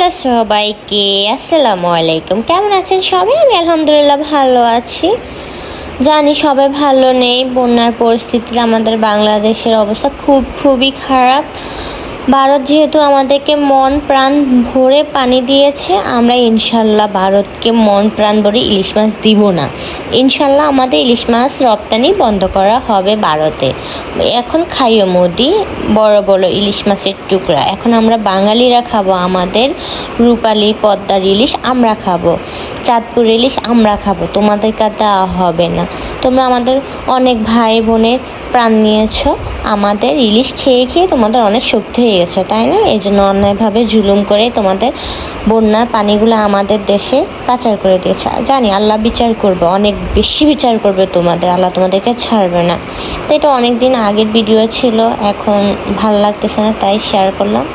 Hello সবাইকে, আসসালামু আলাইকুম। কেমন আছেন সবাই? আমি আলহামদুলিল্লাহ ভালো আছি। জানি সবাই ভালো নেই। বন্যার পরিস্থিতিতে আমাদের বাংলাদেশের অবস্থা খুবই খারাপ। ভারত যেহেতু আমাদেরকে মন প্রাণ ভরে পানি দিয়েছে, আমরা ইনশাল্লাহ ভারতকে মন প্রাণ ভরে ইলিশ মাছ দিব না। ইনশাল্লাহ আমাদের ইলিশ মাছ রপ্তানি বন্ধ করা হবে ভারতে। এখন খাইও মোদি বড় বড় ইলিশ মাছের টুকরা। এখন আমরা বাঙালিরা খাবো আমাদের রূপালী পদ্মার ইলিশ, আমরা খাবো চাঁদপুর ইলিশ, আমরা খাবো। তোমাদেরকে দেওয়া হবে না। তোমরা আমাদের অনেক ভাই বোনের প্রাণ নিয়েছো, আমাদের ইলিশ খেয়ে খেয়ে তোমাদের অনেক শক্তি হয়ে গেছে, তাই না? এই জন্য অন্যায়ভাবে জুলুম করে তোমাদের বন্যার পানিগুলো আমাদের দেশে পাচার করে দিয়েছে। জানি আল্লাহ বিচার করবে, অনেক বেশি বিচার করবে তোমাদের। আল্লাহ তোমাদেরকে ছাড়বে না। তো এটা অনেক দিন আগের ভিডিও ছিল, এখন ভালো লাগতেছে না, তাই শেয়ার করলাম।